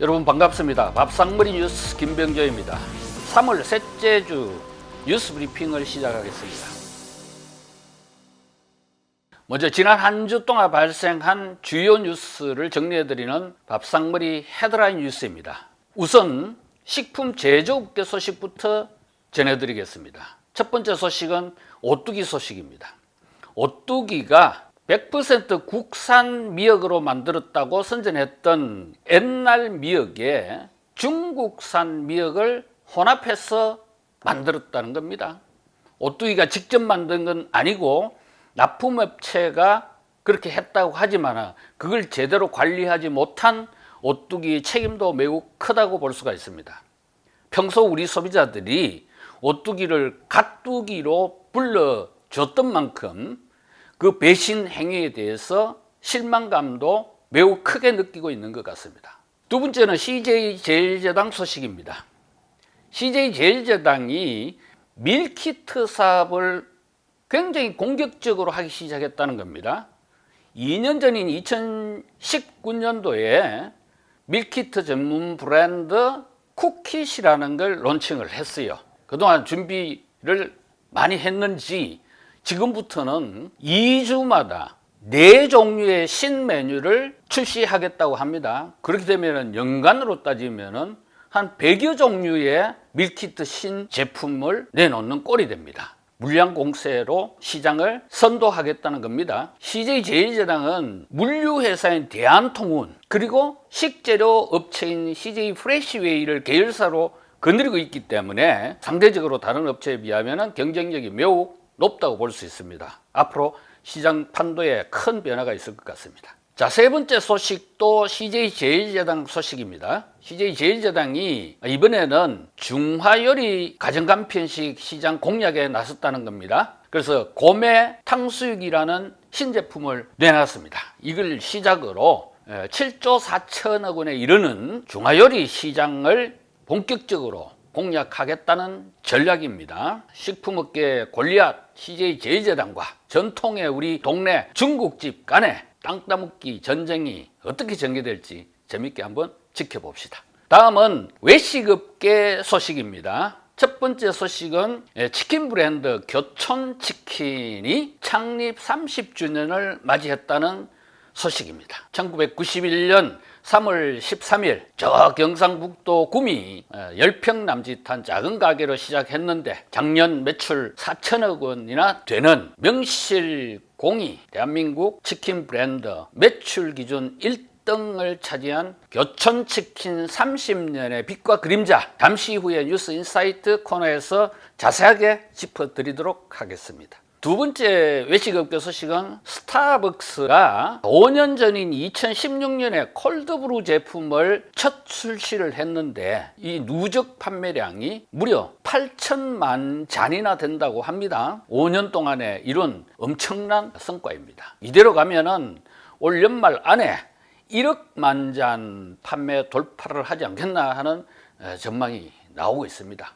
여러분 반갑습니다. 밥상머리 뉴스 김병조입니다. 3월 셋째 주 뉴스 브리핑을 시작하겠습니다. 먼저 지난 한 주 동안 발생한 주요 뉴스를 정리해드리는 밥상머리 헤드라인 뉴스입니다. 우선 식품 제조업계 소식부터 전해드리겠습니다. 첫 번째 소식은 오뚜기 소식입니다. 오뚜기가 100% 국산 미역으로 만들었다고 선전했던 옛날 미역에 중국산 미역을 혼합해서 만들었다는 겁니다. 오뚜기가 직접 만든 건 아니고 납품업체가 그렇게 했다고 하지만 그걸 제대로 관리하지 못한 오뚜기의 책임도 매우 크다고 볼 수가 있습니다. 평소 우리 소비자들이 오뚜기를 갓뚜기로 불러줬던 만큼 그 배신 행위에 대해서 실망감도 매우 크게 느끼고 있는 것 같습니다. 두 번째는 CJ제일제당 소식입니다. CJ제일제당이 밀키트 사업을 굉장히 공격적으로 하기 시작했다는 겁니다. 2년 전인 2019년도에 밀키트 전문 브랜드 쿠킷이라는 걸 론칭을 했어요. 그동안 준비를 많이 했는지 지금부터는 2주마다 4종류의 신메뉴를 출시하겠다고 합니다. 그렇게 되면 연간으로 따지면 한 100여 종류의 밀키트 신제품을 내놓는 꼴이 됩니다. 물량 공세로 시장을 선도하겠다는 겁니다. CJ제일제당은 물류회사인 대한통운 그리고 식재료 업체인 CJ프레시웨이를 계열사로 거느리고 있기 때문에 상대적으로 다른 업체에 비하면 경쟁력이 매우 높다고 볼 수 있습니다. 앞으로 시장 판도에 큰 변화가 있을 것 같습니다. 자, 세 번째 소식도 CJ제일제당 소식입니다. CJ제일제당이 이번에는 중화요리 가정간편식 시장 공략에 나섰다는 겁니다. 그래서 고메 탕수육이라는 신제품을 내놨습니다. 이걸 시작으로 7조 4천억 원에 이르는 중화요리 시장을 본격적으로 공략하겠다는 전략입니다. 식품업계 골리앗 CJ제일제당과 전통의 우리 동네 중국집 간의 땅 따먹기 전쟁이 어떻게 전개될지 재밌게 한번 지켜봅시다. 다음은 외식업계 소식입니다. 첫 번째 소식은 치킨 브랜드 교촌치킨이 창립 30주년을 맞이했다는 소식입니다. 1991년 3월 13일 저 경상북도 구미 10평 남짓한 작은 가게로 시작했는데 작년 매출 4천억 원이나 되는 명실공히 대한민국 치킨 브랜드 매출 기준 1등을 차지한 교촌치킨 30년의 빛과 그림자, 잠시 후에 뉴스 인사이트 코너에서 자세하게 짚어드리도록 하겠습니다. 두 번째 외식업계 소식은 스타벅스가 5년 전인 2016년에 콜드브루 제품을 첫 출시를 했는데 이 누적 판매량이 무려 8천만 잔이나 된다고 합니다. 5년 동안에 이룬 엄청난 성과입니다. 이대로 가면은 올 연말 안에 1억만 잔 판매 돌파를 하지 않겠나 하는 전망이 나오고 있습니다.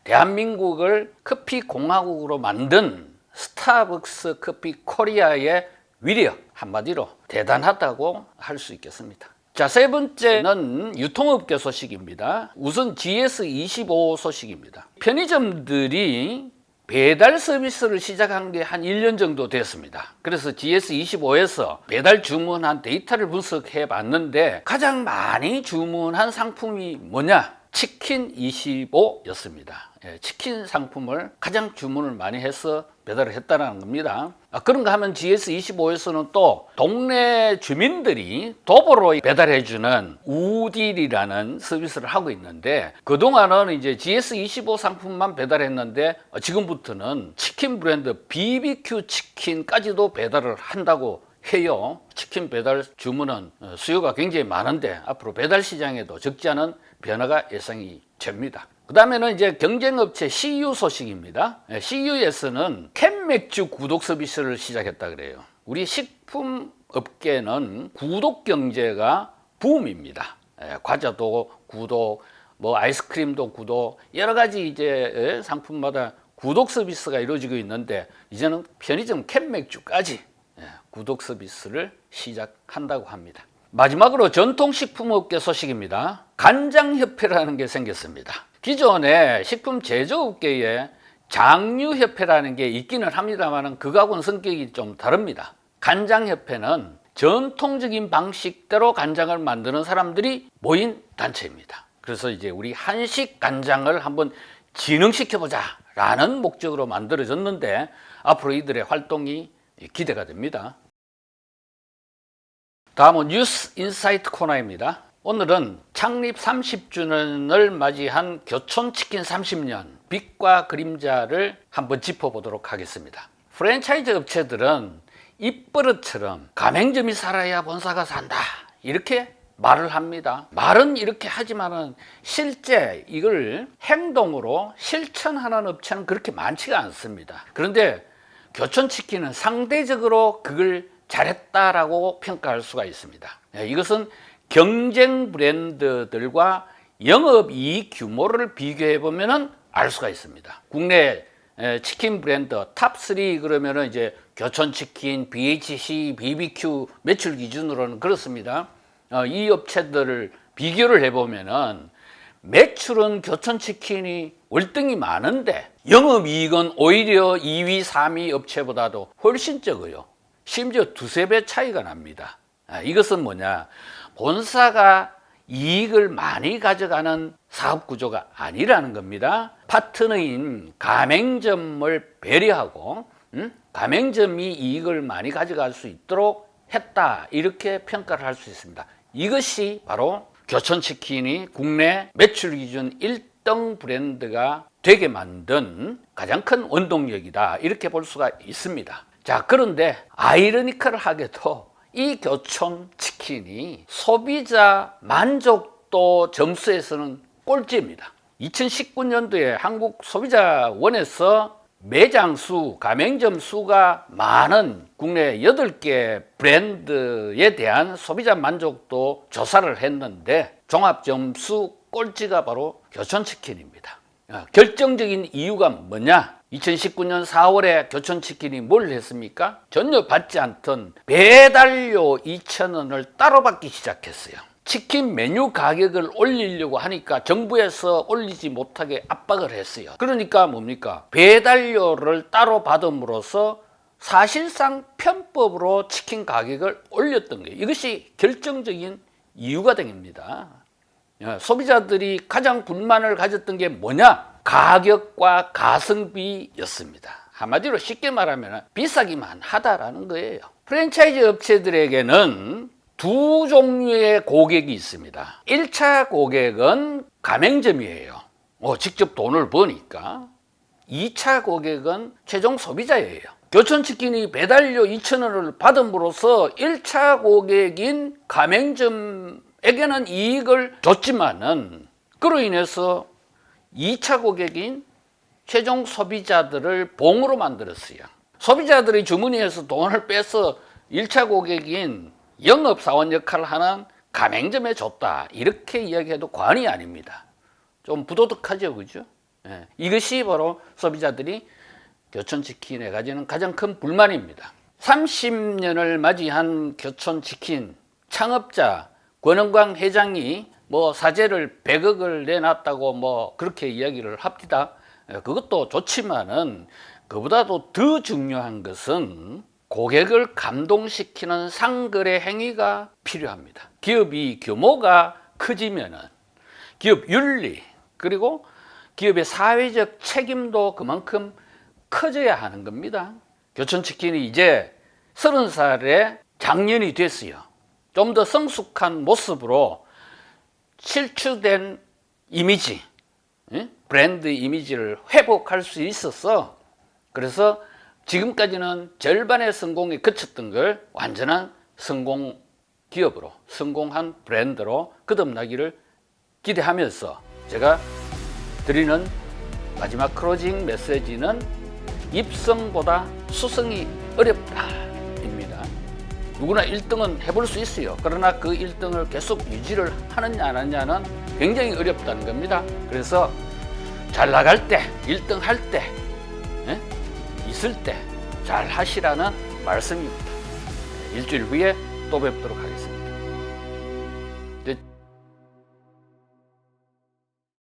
대한민국을 커피 공화국으로 만든 스타벅스 커피 코리아의 위력 한마디로 대단하다고 할 수 있겠습니다. 자, 세 번째는 유통업계 소식입니다. 우선 GS25 소식입니다. 편의점들이 배달 서비스를 시작한 게 한 1년 정도 됐습니다. 그래서 GS25에서 배달 주문한 데이터를 분석해 봤는데 가장 많이 주문한 상품이 뭐냐? 치킨25였습니다. 치킨 상품을 가장 주문을 많이 해서 배달을 했다는 겁니다. 그런가 하면 GS25에서는 또 동네 주민들이 도보로 배달해주는 우딜이라는 서비스를 하고 있는데 그동안은 이제 GS25 상품만 배달했는데 지금부터는 치킨 브랜드 BBQ 치킨까지도 배달을 한다고 해요. 치킨 배달 주문은 수요가 굉장히 많은데 앞으로 배달 시장에도 적지 않은 변화가 예상이 됩니다. 그 다음에는 이제 경쟁업체 CU 소식입니다. CU에서는 캔맥주 구독 서비스를 시작했다 그래요. 우리 식품업계는 구독 경제가 붐입니다. 과자도 구독, 뭐 아이스크림도 구독, 여러 가지 이제 상품마다 구독 서비스가 이루어지고 있는데 이제는 편의점 캔맥주까지 구독 서비스를 시작한다고 합니다. 마지막으로 전통식품업계 소식입니다. 간장협회라는 게 생겼습니다. 기존에 식품 제조업계에 장류협회라는 게 있기는 합니다만 그거하고는 성격이 좀 다릅니다. 간장협회는 전통적인 방식대로 간장을 만드는 사람들이 모인 단체입니다. 그래서 이제 우리 한식 간장을 한번 진흥시켜보자 라는 목적으로 만들어졌는데 앞으로 이들의 활동이 기대가 됩니다. 다음은 뉴스 인사이트 코너입니다. 오늘은 창립 30주년을 맞이한 교촌치킨 30년 빛과 그림자를 한번 짚어보도록 하겠습니다. 프랜차이즈 업체들은 입버릇처럼 가맹점이 살아야 본사가 산다 이렇게 말을 합니다. 말은 이렇게 하지만은 실제 이걸 행동으로 실천하는 업체는 그렇게 많지가 않습니다. 그런데 교촌치킨은 상대적으로 그걸 잘했다라고 평가할 수가 있습니다. 이것은 경쟁 브랜드들과 영업이익 규모를 비교해 보면은 알 수가 있습니다. 국내 치킨 브랜드 탑3 그러면은 이제 교촌치킨, BHC, BBQ 매출 기준으로는 그렇습니다. 이 업체들을 비교를 해보면은 매출은 교촌치킨이 월등히 많은데 영업이익은 오히려 2위, 3위 업체보다도 훨씬 적어요. 심지어 두세 배 차이가 납니다. 이것은 뭐냐? 본사가 이익을 많이 가져가는 사업 구조가 아니라는 겁니다. 파트너인 가맹점을 배려하고 가맹점이 이익을 많이 가져갈 수 있도록 했다 이렇게 평가를 할 수 있습니다. 이것이 바로 교촌치킨이 국내 매출 기준 1등 브랜드가 되게 만든 가장 큰 원동력이다 이렇게 볼 수가 있습니다. 자, 그런데 아이러니컬하게도 이 교촌치킨이 소비자 만족도 점수에서는 꼴찌입니다. 2019년도에 한국 소비자원에서 매장 수, 가맹점 수가 많은 국내 8개 브랜드에 대한 소비자 만족도 조사를 했는데 종합점수 꼴찌가 바로 교촌치킨입니다. 결정적인 이유가 뭐냐? 2019년 4월에 교촌치킨이 뭘 했습니까? 전혀 받지 않던 배달료 2,000원을 따로 받기 시작했어요. 치킨 메뉴 가격을 올리려고 하니까 정부에서 올리지 못하게 압박을 했어요. 그러니까 뭡니까? 배달료를 따로 받음으로써 사실상 편법으로 치킨 가격을 올렸던 거예요. 이것이 결정적인 이유가 됩니다. 소비자들이 가장 불만을 가졌던 게 뭐냐? 가격과 가성비였습니다. 한마디로 쉽게 말하면 비싸기만 하다라는 거예요. 프랜차이즈 업체들에게는 두 종류의 고객이 있습니다. 1차 고객은 가맹점이에요. 직접 돈을 버니까. 2차 고객은 최종 소비자예요. 교촌치킨이 배달료 2,000원을 받음으로써 1차 고객인 가맹점에게는 이익을 줬지만은 그로 인해서 2차 고객인 최종 소비자들을 봉으로 만들었어요. 소비자들이 주머니에서 돈을 빼서 1차 고객인 영업사원 역할을 하는 가맹점에 줬다 이렇게 이야기해도 과언이 아닙니다. 좀 부도덕하죠, 그죠? 이것이 바로 소비자들이 교촌치킨에 가지는 가장 큰 불만입니다. 30년을 맞이한 교촌치킨 창업자 권은광 회장이 사재를 100억을 내놨다고 그렇게 이야기를 합니다. 그것도 좋지만은 그보다도 더 중요한 것은 고객을 감동시키는 상거래 행위가 필요합니다. 기업이 규모가 커지면은 기업 윤리 그리고 기업의 사회적 책임도 그만큼 커져야 하는 겁니다. 교촌치킨이 이제 30살에 장년이 됐어요. 좀 더 성숙한 모습으로 실추된 이미지, 브랜드 이미지를 회복할 수 있어서 그래서 지금까지는 절반의 성공에 그쳤던 걸 완전한 성공 기업으로, 성공한 브랜드로 거듭나기를 기대하면서 제가 드리는 마지막 클로징 메시지는 입성보다 수성이 어렵다입니다. 누구나 1등은 해볼 수 있어요. 그러나 그 1등을 계속 유지를 하느냐 안 하느냐는 굉장히 어렵다는 겁니다. 그래서 잘 나갈 때, 1등 할 때, 있을 때 잘 하시라는 말씀입니다. 일주일 후에 또 뵙도록 하겠습니다.